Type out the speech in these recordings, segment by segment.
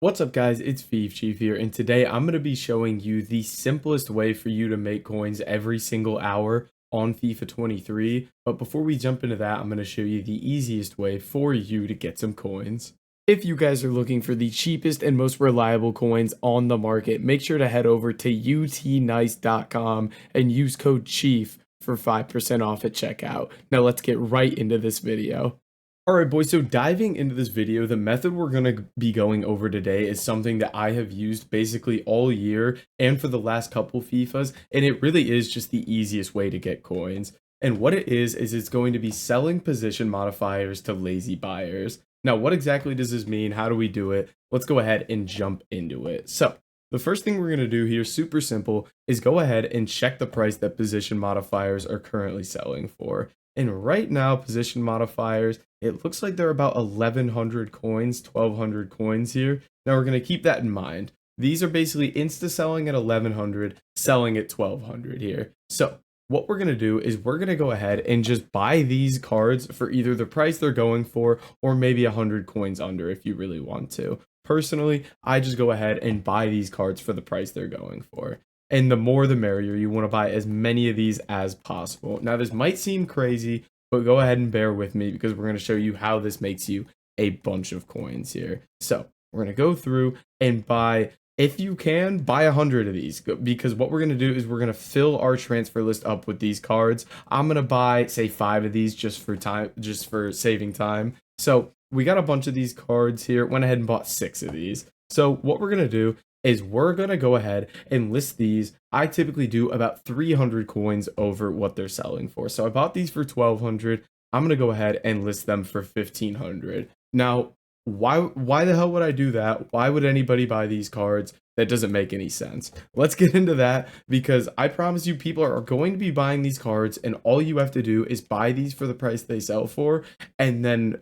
What's up guys, it's Fifa Chief here, and today I'm going to be showing you the simplest way for you to make coins every single hour on FIFA 23. But before we jump into that, I'm going to show you the easiest way for you to get some coins. If you guys are looking for the cheapest and most reliable coins on the market, make sure to head over to utnice.com and use code CHIEF for 5% off at checkout. Now let's get right into this video. Alright boys, so diving into this video, the method we're going to be going over today is something that I have used basically all year and for the last couple FIFAs, and it really is just the easiest way to get coins. And what it is it's going to be selling position modifiers to lazy buyers. Now, what exactly does this mean? How do we do it? Let's go ahead and jump into it. So, the first thing we're going to do here, super simple, is go ahead and check the price that position modifiers are currently selling for. And right now, position modifiers, it looks like they're about 1,100 coins, 1,200 coins here. Now we're going to keep that in mind. These are basically insta selling at 1,100, selling at 1,200 here. So what we're going to do is we're going to go ahead and just buy these cards for either the price they're going for or maybe 100 coins under if you really want to. Personally, I just go ahead and buy these cards for the price they're going for. And the more the merrier. You want to buy as many of these as possible. Now, this might seem crazy, but go ahead and bear with me because we're going to show you how this makes you a bunch of coins here. So we're going to go through and buy, if you can, buy 100 of these, because what we're going to do is we're going to fill our transfer list up with these cards. I'm going to buy, say, 5 of these just for time, just for saving time. So we got a bunch of these cards here. Went ahead and bought 6 of these. So what we're going to do is we're going to go ahead and list these. I typically do about 300 coins over what they're selling for. So I bought these for 1,200. I'm going to go ahead and list them for 1,500. Now, why the hell would I do that? Why would anybody buy these cards? That doesn't make any sense. Let's get into that because I promise you people are going to be buying these cards and all you have to do is buy these for the price they sell for and then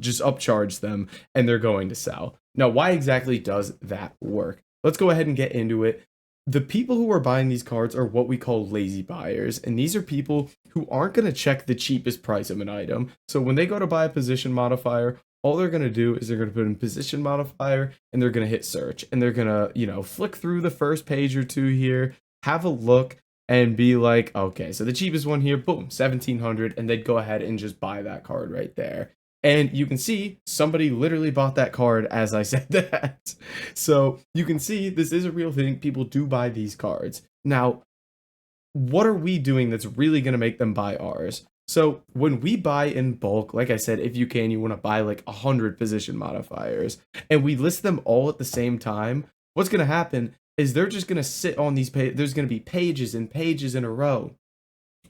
just upcharge them and they're going to sell. Now, why exactly does that work? Let's go ahead and get into it. The people who are buying these cards are what we call lazy buyers, and these are people who aren't going to check the cheapest price of an item. So when they go to buy a position modifier, all they're going to do is they're going to put in position modifier and they're going to hit search and they're going to, flick through the first page or two here, have a look and be like, okay, so the cheapest one here, boom, 1,700, and they'd go ahead and just buy that card right there. And you can see somebody literally bought that card as I said that. So you can see this is a real thing. People do buy these cards. Now, what are we doing that's really going to make them buy ours? So when we buy in bulk, like I said, if you can, you want to buy like 100 position modifiers and we list them all at the same time, what's going to happen is they're just going to sit on these pages. There's going to be pages and pages in a row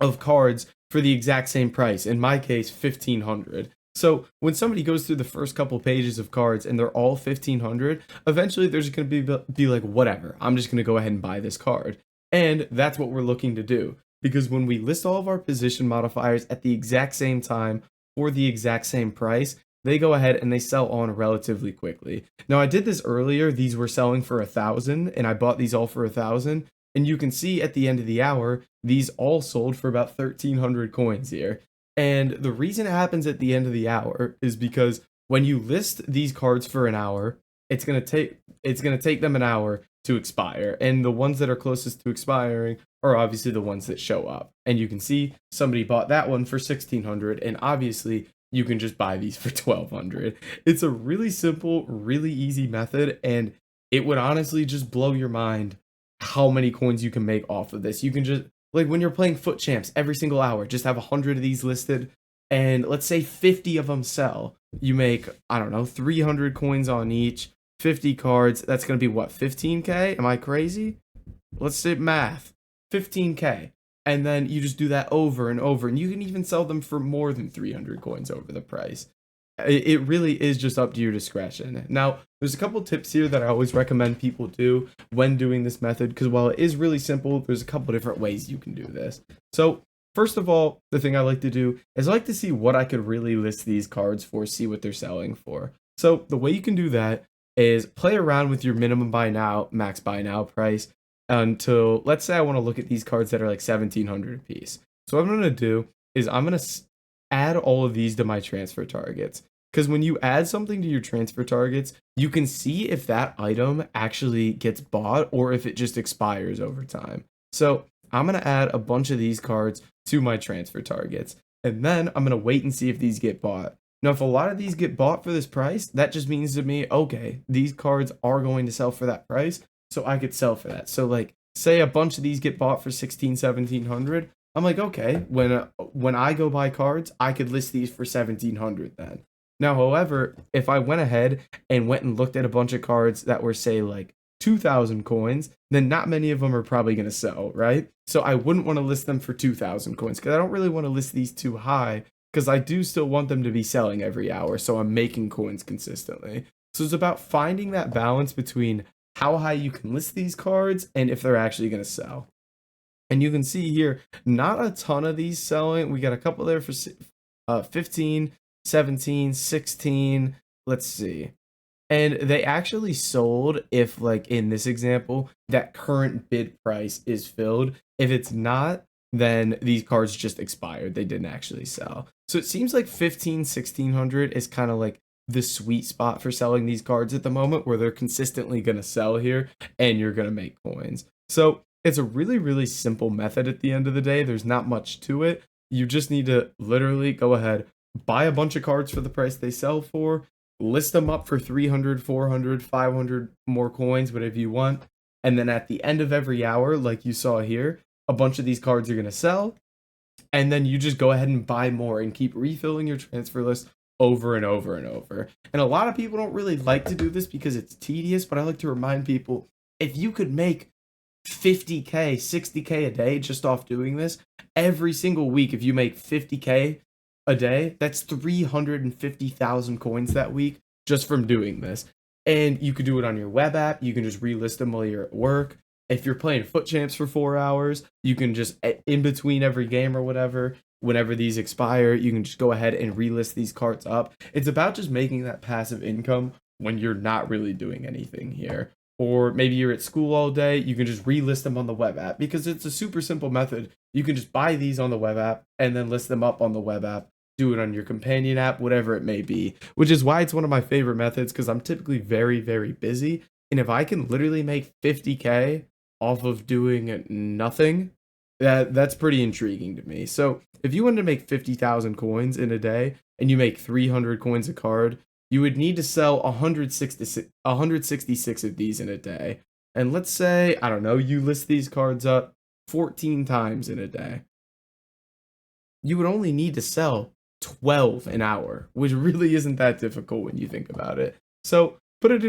of cards for the exact same price. In my case, 1,500. So when somebody goes through the first couple pages of cards and they're all 1,500, eventually they're just going to be like, whatever, I'm just going to go ahead and buy this card. And that's what we're looking to do. Because when we list all of our position modifiers at the exact same time for the exact same price, they go ahead and they sell on relatively quickly. Now, I did this earlier. These were selling for 1,000 and I bought these all for 1,000. And you can see at the end of the hour, these all sold for about 1,300 coins here. And the reason it happens at the end of the hour is because when you list these cards for an hour, it's going to take them an hour to expire. And the ones that are closest to expiring are obviously the ones that show up. And you can see somebody bought that one for 1,600 and obviously you can just buy these for 1,200. It's a really simple, really easy method and it would honestly just blow your mind how many coins you can make off of this. You can just, like when you're playing foot champs every single hour, just have 100 of these listed and let's say 50 of them sell. You make, I don't know, 300 coins on each, 50 cards. That's going to be what, 15K? Am I crazy? Let's say math, 15K. And then you just do that over and over and you can even sell them for more than 300 coins over the price. It really is just up to your discretion. Now, there's a couple tips here that I always recommend people do when doing this method, because while it is really simple, there's a couple different ways you can do this. So first of all, the thing I like to do is I like to see what I could really list these cards for, see what they're selling for. So the way you can do that is play around with your minimum buy now, max buy now price until, let's say I want to look at these cards that are like 1,700 a piece. So what I'm going to do is I'm going to add all of these to my transfer targets. because when you add something to your transfer targets, you can see if that item actually gets bought or if it just expires over time. So I'm going to add a bunch of these cards to my transfer targets, and then I'm going to wait and see if these get bought. Now, if a lot of these get bought for this price, that just means to me, okay, these cards are going to sell for that price, so I could sell for that. So like, say a bunch of these get bought for 1700. I'm like, okay, when I go buy cards, I could list these for 1700 then. Now, however, if I went ahead and went and looked at a bunch of cards that were, say, like 2,000 coins, then not many of them are probably going to sell, right? So I wouldn't want to list them for 2,000 coins because I don't really want to list these too high because I do still want them to be selling every hour. So I'm making coins consistently. So it's about finding that balance between how high you can list these cards and if they're actually going to sell. And you can see here, not a ton of these selling. We got a couple there for 15, 17, 16. Let's see. And they actually sold if, like in this example, that current bid price is filled. If it's not, then these cards just expired. They didn't actually sell. So it seems like 15, 1600 is kind of like the sweet spot for selling these cards at the moment, where they're consistently going to sell here and you're going to make coins. So it's a really, really simple method at the end of the day. There's not much to it. You just need to literally go ahead, buy a bunch of cards for the price they sell for, list them up for 300, 400, 500 more coins, whatever you want. And then at the end of every hour, like you saw here, a bunch of these cards are going to sell. And then you just go ahead and buy more and keep refilling your transfer list over and over and over. And a lot of people don't really like to do this because it's tedious, but I like to remind people, if you could make 50K, 60K a day just off doing this, every single week, if you make 50K a day, that's 350,000 coins that week just from doing this. And you could do it on your web app. You can just relist them while you're at work. If you're playing foot champs for 4 hours, you can just, in between every game or whatever, whenever these expire, you can just go ahead and relist these cards up. It's about just making that passive income when you're not really doing anything here. Or maybe you're at school all day, you can just relist them on the web app because it's a super simple method. You can just buy these on the web app and then list them up on the web app, do it on your companion app, whatever it may be, which is why it's one of my favorite methods because I'm typically very, very busy. And if I can literally make 50K off of doing nothing, that's pretty intriguing to me. So if you wanted to make 50,000 coins in a day and you make 300 coins a card, you would need to sell 166 of these in a day. And let's say, I don't know, you list these cards up 14 times in a day. You would only need to sell 12 an hour, which really isn't that difficult when you think about it. So put it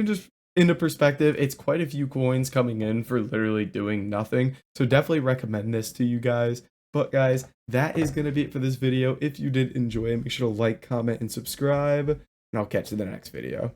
into perspective, it's quite a few coins coming in for literally doing nothing. So definitely recommend this to you guys. But guys, that is going to be it for this video. If you did enjoy it, make sure to like, comment, and subscribe. And I'll catch you in the next video.